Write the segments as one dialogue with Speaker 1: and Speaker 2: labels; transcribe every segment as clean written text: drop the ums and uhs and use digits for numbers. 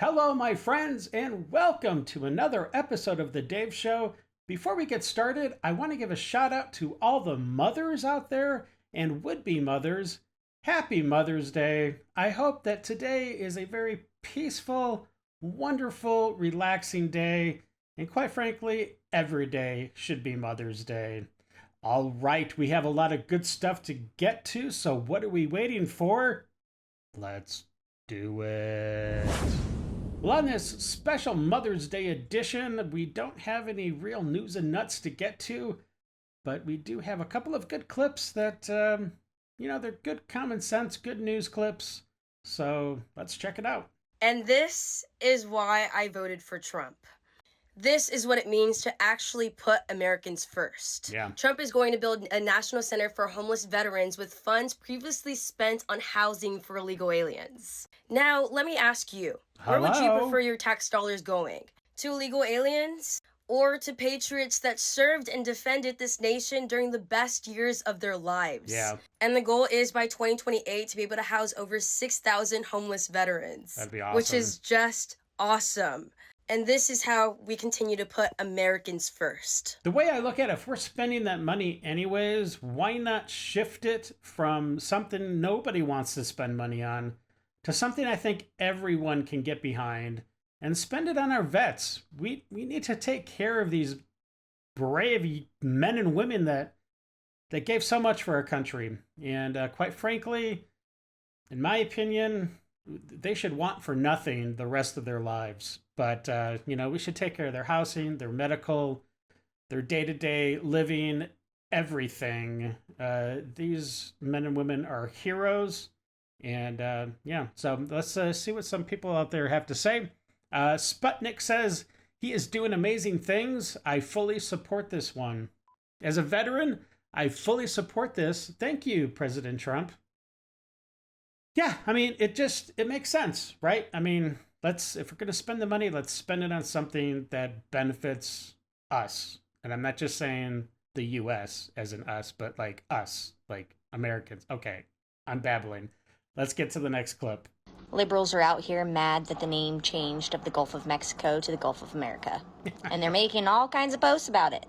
Speaker 1: Hello, my friends, and welcome to another episode of The Dave Show. Before we get started, I want to give a shout out to all the mothers out there and would-be mothers. Happy Mother's Day. I hope that today is a very peaceful, wonderful, relaxing day, and quite frankly, every day should be Mother's Day. All right, we have a lot of good stuff to get to, so what are we waiting for? Let's do it. Well, on this special Mother's Day edition, we don't have any real news and nuts to get to, but we do have a couple of good clips that, they're good common sense, good news clips. So let's check it out.
Speaker 2: And this is why I voted for Trump. This is what it means to actually put Americans first.
Speaker 1: Yeah.
Speaker 2: Trump is going to build a national center for homeless veterans with funds previously spent on housing for illegal aliens. Now, let me ask you, where would you prefer your tax dollars going? To illegal aliens or to patriots that served and defended this nation during the best years of their lives?
Speaker 1: Yeah.
Speaker 2: And the goal is by 2028 to be able to house over 6,000 homeless veterans.
Speaker 1: That'd be awesome.
Speaker 2: Which is just awesome. And this is how we continue to put Americans first.
Speaker 1: The way I look at it, if we're spending that money anyways, why not shift it from something nobody wants to spend money on to something I think everyone can get behind and spend it on our vets? We need to take care of these brave men and women that gave so much for our country. And quite frankly, in my opinion, they should want for nothing the rest of their lives. But, we should take care of their housing, their medical, their day-to-day living, everything. These men and women are heroes. And, so let's see what some people out there have to say. Sputnik says, he is doing amazing things. I fully support this one. As a veteran, I fully support this. Thank you, President Trump. Yeah, I mean, it makes sense, right? I mean, if we're going to spend the money, let's spend it on something that benefits us. And I'm not just saying the U.S. as in us, but like us, like Americans. Okay, I'm babbling. Let's get to the next clip.
Speaker 3: Liberals are out here mad that the name changed of the Gulf of Mexico to the Gulf of America. And they're making all kinds of posts about it.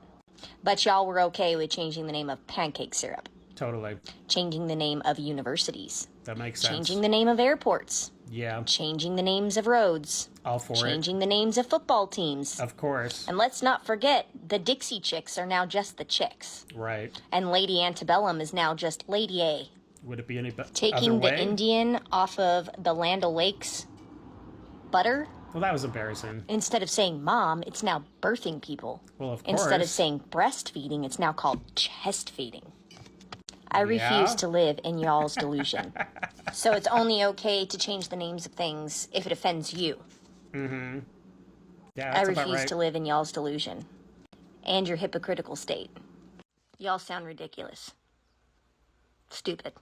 Speaker 3: But y'all were okay with changing the name of pancake syrup.
Speaker 1: Totally.
Speaker 3: Changing the name of universities.
Speaker 1: That makes sense.
Speaker 3: Changing the name of airports.
Speaker 1: Yeah.
Speaker 3: Changing the names of roads.
Speaker 1: All for it.
Speaker 3: Changing the names of football teams.
Speaker 1: Of course.
Speaker 3: And let's not forget, the Dixie Chicks are now just the Chicks.
Speaker 1: Right.
Speaker 3: And Lady Antebellum is now just Lady A.
Speaker 1: Would it be any better?
Speaker 3: Taking the Indian off of the Land O'Lakes butter.
Speaker 1: Well, that was embarrassing.
Speaker 3: Instead of saying mom, it's now birthing people.
Speaker 1: Well, of course.
Speaker 3: Instead of saying breastfeeding, it's now called chest feeding. I refuse to live in y'all's delusion. So it's only okay to change the names of things if it offends you.
Speaker 1: Mm-hmm. Yeah,
Speaker 3: I
Speaker 1: that's about
Speaker 3: refuse
Speaker 1: right.
Speaker 3: to live in y'all's delusion. And your hypocritical state. Y'all sound ridiculous. Stupid.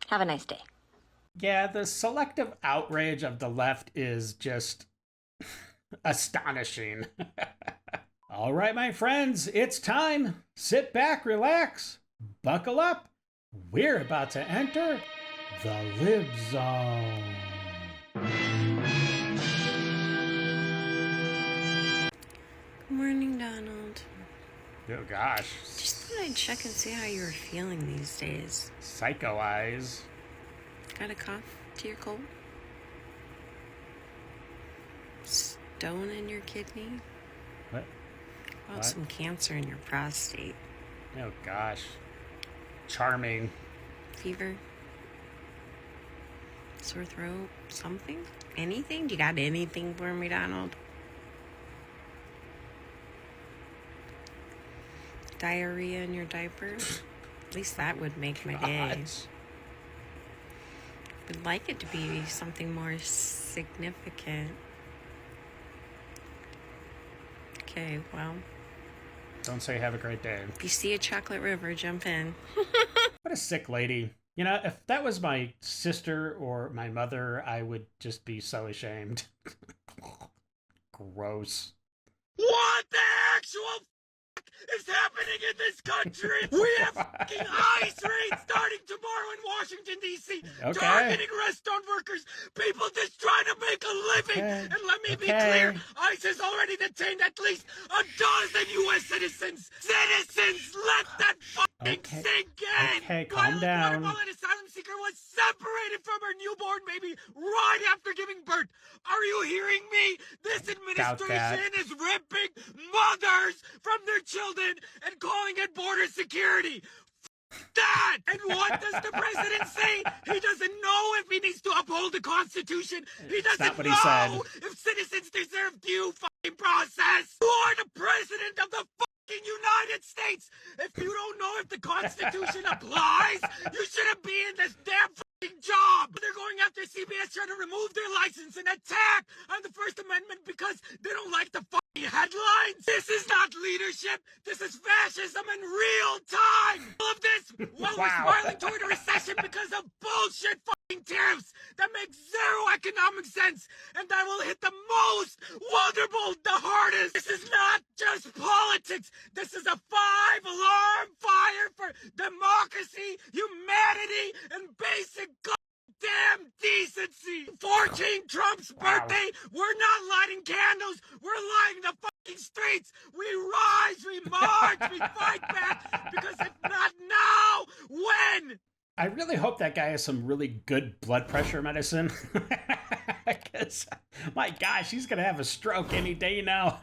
Speaker 3: Have a nice day.
Speaker 1: Yeah, the selective outrage of the left is just astonishing. All right, my friends, it's time. Sit back, relax, buckle up. We're about to enter the Lib Zone.
Speaker 4: Good morning, Donald.
Speaker 1: Oh, gosh.
Speaker 4: Just thought I'd check and see how you were feeling these days.
Speaker 1: Psycho eyes.
Speaker 4: Got a cough to your cold? Stone in your kidney?
Speaker 1: What? What?
Speaker 4: Some cancer in your prostate.
Speaker 1: Oh, gosh. Charming.
Speaker 4: Fever? Sore throat? Something? Anything? Do you got anything for me, Donald? Diarrhea in your diaper? At least that would make my day. Would like it to be something more significant. Okay, well.
Speaker 1: Don't say have a great day.
Speaker 4: If you see a chocolate river, jump in.
Speaker 1: What a sick lady. You know, if that was my sister or my mother, I would just be so ashamed. Gross.
Speaker 5: What the actual is happening in this country? We have fucking ice rain starting tomorrow in Washington, D.C.,
Speaker 1: Okay.
Speaker 5: targeting restaurant workers, people just trying to make a living.
Speaker 1: Okay.
Speaker 5: And let me be clear, ICE has already detained at least a dozen U.S. citizens. Citizens, let that fucking sink in.
Speaker 1: Okay, calm down.
Speaker 5: Guatemalan asylum seeker was separated from her newborn baby right after giving birth. Are you hearing me? This administration is ripping mothers from their children and calling it border security. That! And what does the president say? He doesn't know if he needs to uphold the Constitution. He doesn't know if citizens deserve due fucking process. You are the president of the fucking United States. If you don't know if the Constitution applies, you shouldn't be in this damn fucking job. They're going after CBS trying to remove their license and attack on the First Amendment because they don't like the fucking headlines. This is not leadership. This is fascism in real time. All of this while we're smiling toward a recession because of bullshit fucking tariffs that make zero economic sense and that will hit the most vulnerable the hardest. This is not just politics. This is a 5-alarm fire for democracy, humanity, and basic goddamn decency. 14 Trump's birthday. We're not lighting candles. We're lighting the fucking streets. We rise, we march, we fight back. Because if not now, when?
Speaker 1: I really hope that guy has some really good blood pressure medicine. Because, my gosh, he's going to have a stroke any day now.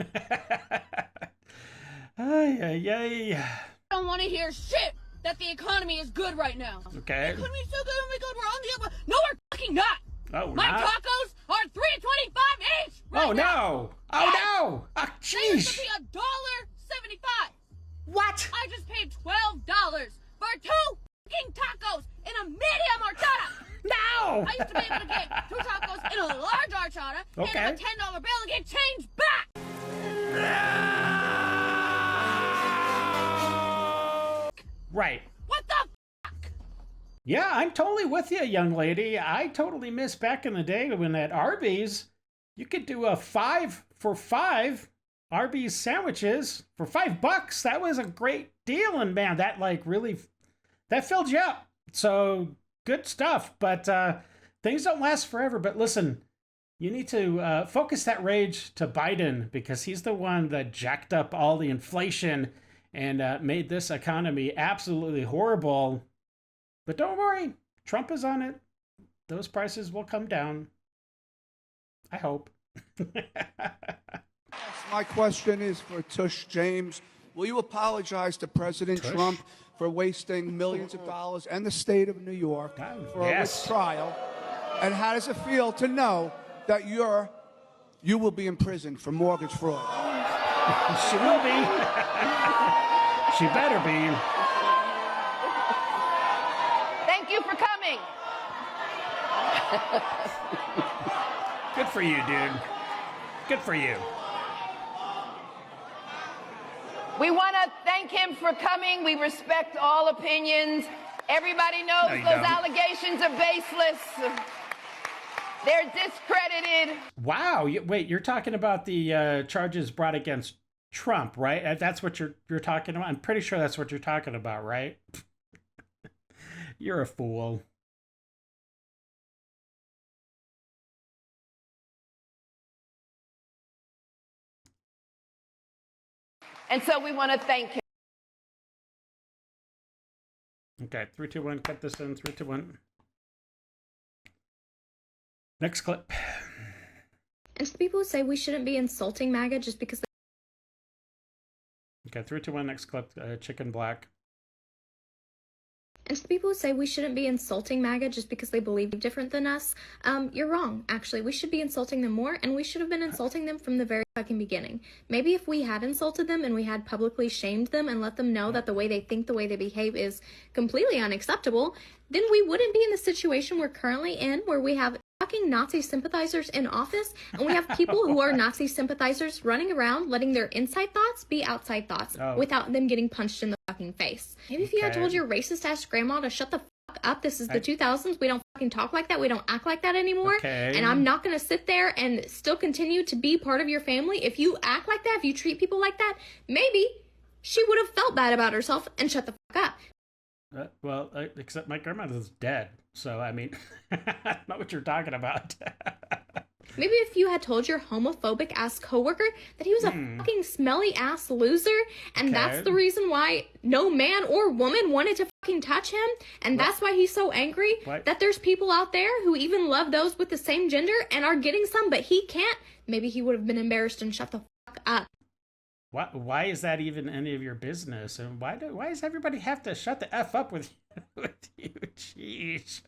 Speaker 1: Ay.
Speaker 6: I don't want to hear shit that the economy is good right now.
Speaker 1: Okay.
Speaker 6: The economy's so good, oh my god, we're on the up. No, we're fucking not.
Speaker 1: Oh,
Speaker 6: my
Speaker 1: not?
Speaker 6: tacos are $3.25 each. Right
Speaker 1: Oh,
Speaker 6: now.
Speaker 1: no. Oh, no. Oh,
Speaker 6: They used
Speaker 1: jeez.
Speaker 6: to be $1.75.
Speaker 1: What?
Speaker 6: I just paid $12 for 2 fucking tacos in a medium horchata.
Speaker 1: No.
Speaker 6: I used to be able to get 2 tacos in a large horchata
Speaker 1: Okay.
Speaker 6: and a $10 bill and get change back.
Speaker 1: Right.
Speaker 6: What the fuck?
Speaker 1: Yeah, I'm totally with you, young lady. I totally miss back in the day when at Arby's, you could do a 5 for 5 Arby's sandwiches for $5. That was a great deal. And man, that really, that filled you up. So good stuff. But things don't last forever. But listen, you need to focus that rage to Biden because he's the one that jacked up all the inflation and made this economy absolutely horrible. But don't worry, Trump is on it. Those prices will come down. I hope.
Speaker 7: My question is for Tush James. Will you apologize to President Trump for wasting millions of dollars and the state of New York for a rich trial? And how does it feel to know that you will be imprisoned for mortgage fraud?
Speaker 1: She will be. She better be.
Speaker 8: Thank you for coming.
Speaker 1: Good for you, dude. Good for you.
Speaker 8: We want to thank him for coming. We respect all opinions. Everybody knows those allegations are baseless. They're discredited.
Speaker 1: Wow. Wait, you're talking about the charges brought against Trump, right? That's what you're talking about? I'm pretty sure that's what you're talking about, right? You're a fool.
Speaker 8: And so we want to thank him.
Speaker 1: Okay, 3, 2, 1. Cut this in. 3, 2, 1. Next clip.
Speaker 9: And to the people who say we shouldn't be insulting MAGA just because
Speaker 1: Okay, 3, 2, 1. Next clip. Chicken Black.
Speaker 9: And to the people who say we shouldn't be insulting MAGA just because they believe different than us, you're wrong, actually. We should be insulting them more, and we should have been insulting them from the very fucking beginning. Maybe if we had insulted them and we had publicly shamed them and let them know that the way they think, the way they behave is completely unacceptable, then we wouldn't be in the situation we're currently in, where we have fucking Nazi sympathizers in office, and we have people who are Nazi sympathizers running around letting their inside thoughts be outside thoughts without them getting punched in the fucking face. Maybe if you had told your racist ass grandma to shut the fuck up, this is the 2000s, we don't fucking talk like that, we don't act like that anymore, and I'm not gonna sit there and still continue to be part of your family. If you act like that, if you treat people like that, maybe she would have felt bad about herself and shut the fuck up.
Speaker 1: Except my grandmother's dead. So, I mean, I don't know what you're talking about.
Speaker 9: Maybe if you had told your homophobic ass coworker that he was a fucking smelly ass loser, and that's the reason why no man or woman wanted to fucking touch him, and that's why he's so angry that there's people out there who even love those with the same gender and are getting some, but he can't. Maybe he would have been embarrassed and shut the fuck up.
Speaker 1: Why is that even any of your business? And why does everybody have to shut the F up with you? Jeez.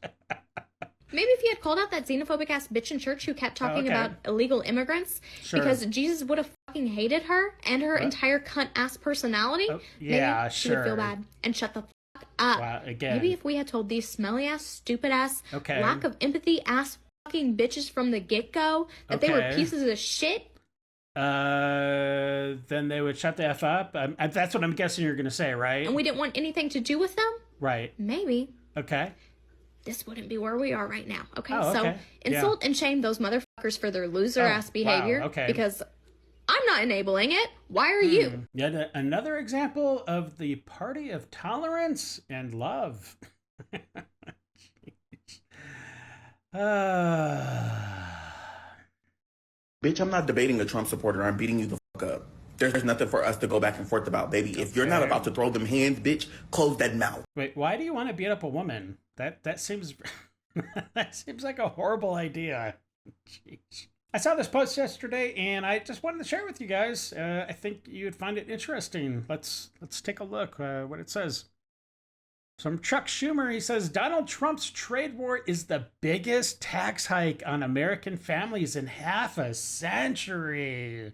Speaker 9: Maybe if he had called out that xenophobic ass bitch in church who kept talking about illegal immigrants, because Jesus would have fucking hated her and her entire cunt ass personality. Maybe she would feel bad and shut the fuck up.
Speaker 1: Wow, again.
Speaker 9: Maybe if we had told these smelly ass, stupid ass, lack of empathy ass fucking bitches from the get-go that they were pieces of shit.
Speaker 1: Then they would shut the F up. That's what I'm guessing you're going to say, right?
Speaker 9: And we didn't want anything to do with them?
Speaker 1: Right.
Speaker 9: Maybe.
Speaker 1: Okay.
Speaker 9: This wouldn't be where we are right now. Okay,
Speaker 1: so
Speaker 9: insult and shame those motherfuckers for their loser-ass behavior.
Speaker 1: Wow, okay.
Speaker 9: Because I'm not enabling it. Why are you?
Speaker 1: Yet another example of the party of tolerance and love.
Speaker 10: Bitch, I'm not debating a Trump supporter. I'm beating you the fuck up. There's nothing for us to go back and forth about, baby. If you're not about to throw them hands, bitch, close that mouth.
Speaker 1: Wait, why do you want to beat up a woman? That seems that seems like a horrible idea. Jeez. I saw this post yesterday, and I just wanted to share it with you guys. I think you would find it interesting. Let's take a look what it says. From Chuck Schumer, he says, Donald Trump's trade war is the biggest tax hike on American families in half a century.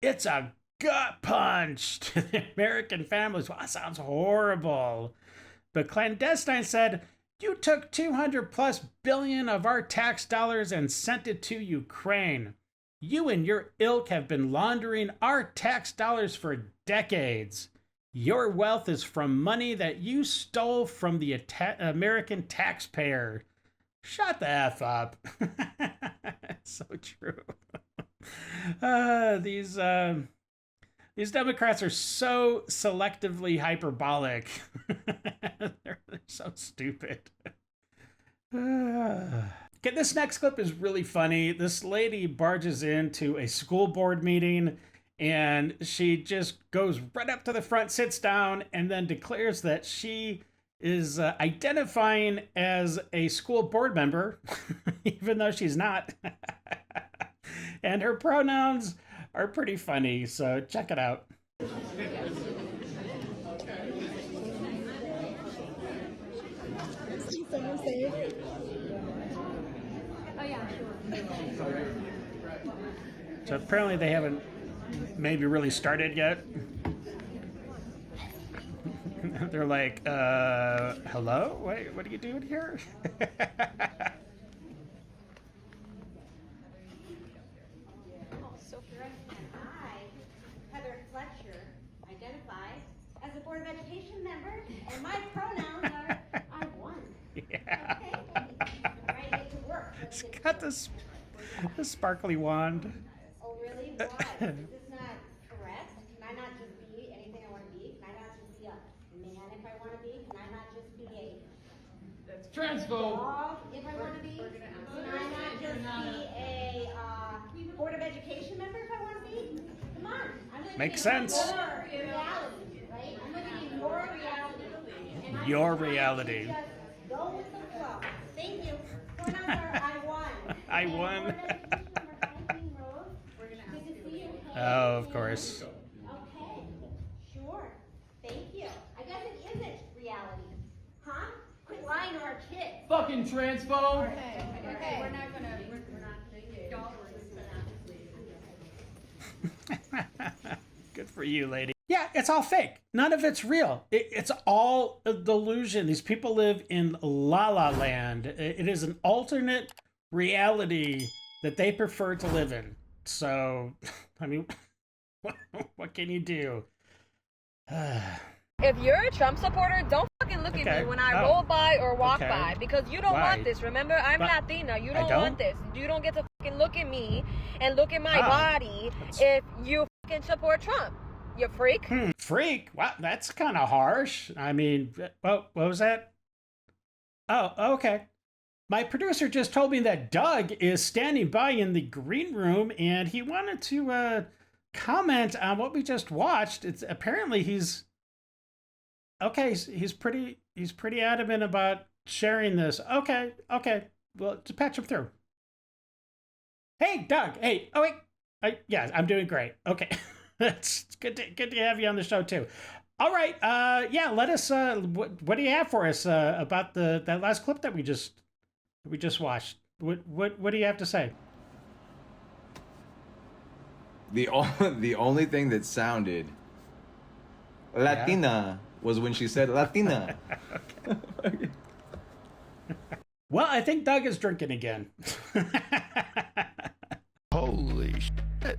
Speaker 1: It's a gut punch to the American families. Wow, that sounds horrible. But Clandestine said, you took 200 plus billion of our tax dollars and sent it to Ukraine. You and your ilk have been laundering our tax dollars for decades. Your wealth is from money that you stole from the American taxpayer. Shut the F up. It's so true. These Democrats are so selectively hyperbolic. They're so stupid. Okay, this next clip is really funny. This lady barges into a school board meeting, and she just goes right up to the front, sits down, and then declares that she is identifying as a school board member, even though she's not. And her pronouns are pretty funny, so check it out. So apparently they haven't maybe really started yet. They're like, hello? Wait, what are you doing here?
Speaker 11: as a Board of Education member, and my pronouns are I won.
Speaker 1: Yeah.
Speaker 11: Okay? I'm ready to work.
Speaker 1: It's got this sparkly wand.
Speaker 11: Oh, really? Why? Is this not correct? Can I not just be anything I want to be? Can I not just be a man if I want to be? Can I not just be a dog if I want to be? Can I not just be a Board of Education member if I want to be? Come on. I'm living
Speaker 1: Makes
Speaker 11: in
Speaker 1: sense.
Speaker 11: your reality, right? I'm living in your reality. And
Speaker 1: Your reality.
Speaker 11: Just go with the flow. Thank you. Pronouns are I won.
Speaker 1: I won. Oh, of course.
Speaker 11: Okay, sure. Thank you. I guess it isn't reality. Huh? Quit lying to our kids.
Speaker 5: Fucking transphobe.
Speaker 11: Okay. We're not gonna.
Speaker 1: Good for you, lady. Yeah, it's all fake. None of it's real. It's all a delusion. These people live in La La Land. It is an alternate reality that they prefer to live in. So, I mean, what can you do?
Speaker 2: If you're a Trump supporter, don't fucking look at me when I roll by or walk by, because you don't want this. Remember, I'm Latina. You don't want this. You don't get to fucking look at me and look at my body if you fucking support Trump.
Speaker 8: You freak.
Speaker 1: Freak? Wow, that's kind of harsh. I mean, what was that? Oh, okay. My producer just told me that Doug is standing by in the green room, and he wanted to comment on what we just watched. It's apparently he's pretty adamant about sharing this. Okay. Well, to patch him through. Hey, Doug. Hey. Oh wait. Yeah, I'm doing great. Okay. It's good to have you on the show too. All right. Yeah. Let us. What do you have for us about that last clip that we just watched? What do you have to say?
Speaker 12: The only thing that sounded Latina was when she said Latina.
Speaker 1: Okay. Well, I think Doug is drinking again.
Speaker 13: Holy shit.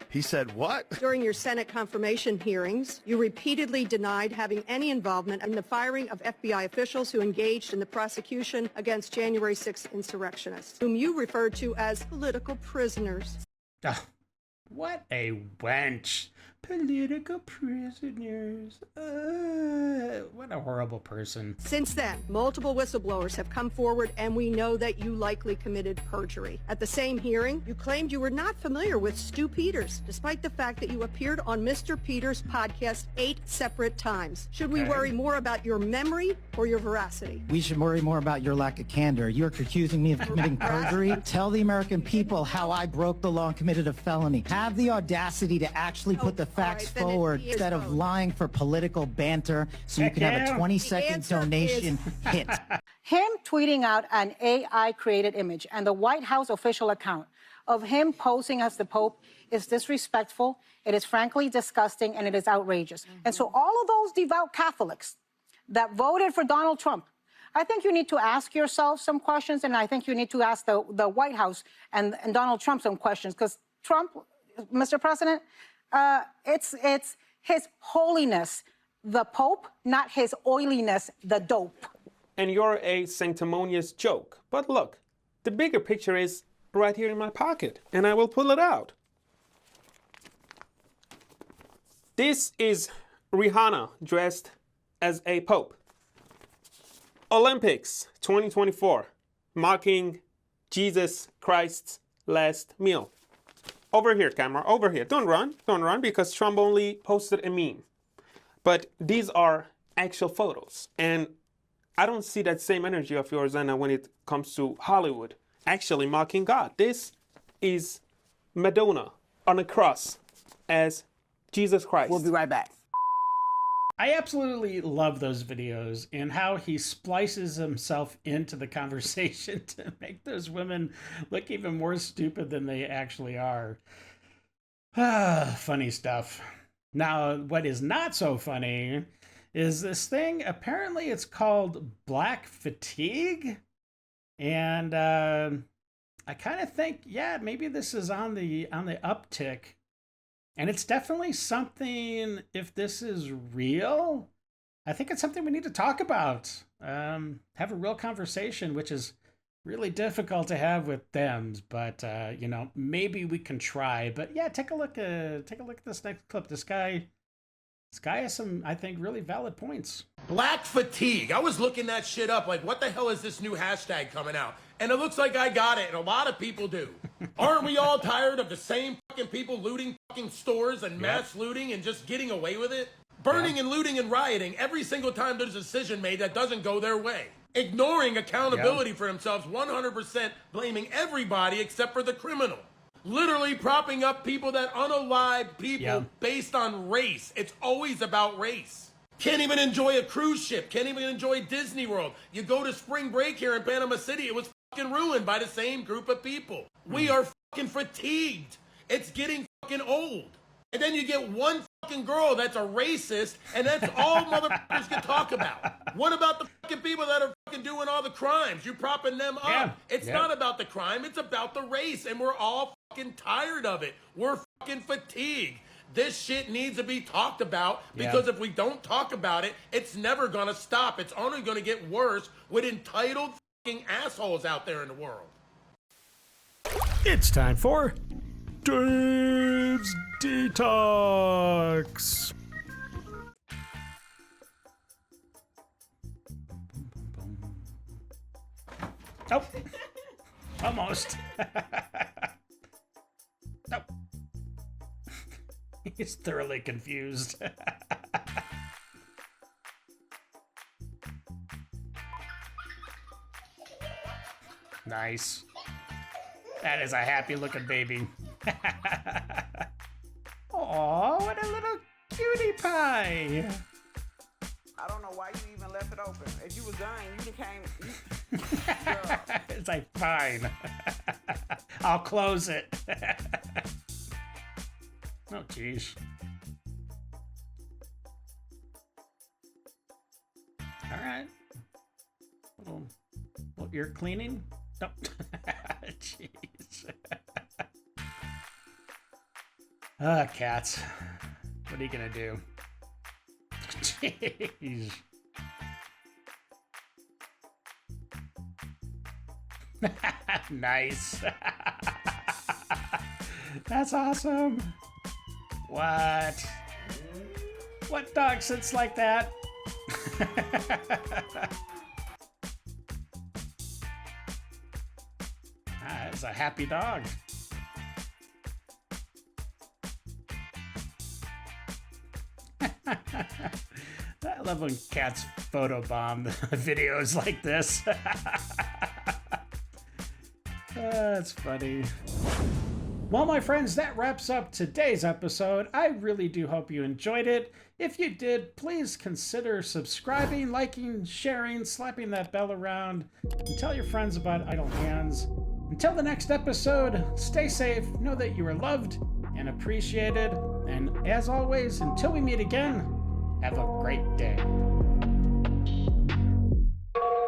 Speaker 13: He said what?
Speaker 14: During your Senate confirmation hearings, you repeatedly denied having any involvement in the firing of FBI officials who engaged in the prosecution against January 6th insurrectionists, whom you referred to as political prisoners.
Speaker 1: Oh, what a wench. Political prisoners. What a horrible person.
Speaker 14: Since then, multiple whistleblowers have come forward, and we know that you likely committed perjury. At the same hearing, you claimed you were not familiar with Stu Peters, despite the fact that you appeared on Mr. Peters' podcast 8 separate times. Should we worry more about your memory or your veracity?
Speaker 15: We should worry more about your lack of candor. You're accusing me of committing perjury. Tell the American people how I broke the law and committed a felony. Have the audacity to actually put the facts forward instead of lying for political banter so you can have a 20-second donation hit.
Speaker 16: Him tweeting out an AI-created image and the White House official account of him posing as the Pope is disrespectful, it is frankly disgusting, and it is outrageous. And so all of those devout Catholics that voted for Donald Trump, I think you need to ask yourself some questions, and I think you need to ask the White House and Donald Trump some questions, because Trump, Mr. President, it's His Holiness, the Pope, not his oiliness, the dope.
Speaker 17: And you're a sanctimonious joke. But look, the bigger picture is right here in my pocket, and I will pull it out. This is Rihanna dressed as a pope. Olympics 2024, mocking Jesus Christ's last meal. Over here, camera, over here. Don't run, because Trump only posted a meme. But these are actual photos. And I don't see that same energy of yours, Anna, when it comes to Hollywood actually mocking God. This is Madonna on a cross as Jesus Christ.
Speaker 15: We'll be right back.
Speaker 1: I absolutely love those videos and how he splices himself into the conversation to make those women look even more stupid than they actually are. Funny stuff. Now, what is not so funny is this thing. Apparently it's called black fatigue. And I kind of think, yeah, maybe this is on the uptick. And it's definitely something, if this is real, I think it's something we need to talk about. Have a real conversation, which is really difficult to have with Dems, but you know, maybe we can try. But yeah, take a look at this next clip. This guy has some, I think, really valid points.
Speaker 18: Black fatigue. I was looking that shit up, like, what the hell is this new hashtag coming out? And it looks like I got it, and a lot of people do. Aren't we all tired of the same fucking people looting fucking stores and mass looting and just getting away with it? Burning and looting and rioting every single time there's a decision made that doesn't go their way. Ignoring accountability for themselves 100%, blaming everybody except for the criminal. Literally propping up people that unalive people based on race. It's always about race. Can't even enjoy a cruise ship. Can't even enjoy Disney World. You go to spring break here in Panama City, it was fucking ruined by the same group of people. We are fucking fatigued. It's getting fucking old. And then you get one fucking girl that's a racist, and that's all motherfuckers can talk about. What about the fucking people that are fucking doing all the crimes? You're propping them up. It's not about the crime, it's about the race, and we're all fucking tired of it. We're fucking fatigued. This shit needs to be talked about, because if we don't talk about it, it's never gonna stop. It's only gonna get worse with entitled fucking assholes out there in the world.
Speaker 1: It's time for Dave's Detox. Oh, almost. Nope. He's thoroughly confused. Nice. That is a happy looking baby. Aw, what a little cutie pie.
Speaker 19: I don't know why you even left it open. If you was done, you came.
Speaker 1: It's like, fine. I'll close it. Oh, geez. All right. Little ear cleaning? No. Jeez. Cats. What are you gonna do? Jeez. Nice. That's awesome. What? What dog sits like that? It's a happy dog. I love when cats photobomb videos like this. That's funny. Well, my friends, that wraps up today's episode. I really do hope you enjoyed it. If you did, please consider subscribing, liking, sharing, slapping that bell around, and tell your friends about Idle Hands. Until the next episode, stay safe, know that you are loved and appreciated, and as always, until we meet again, have a great day.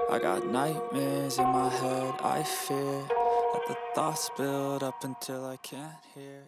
Speaker 20: I got nightmares in my head, I fear that the thoughts build up until I can't hear.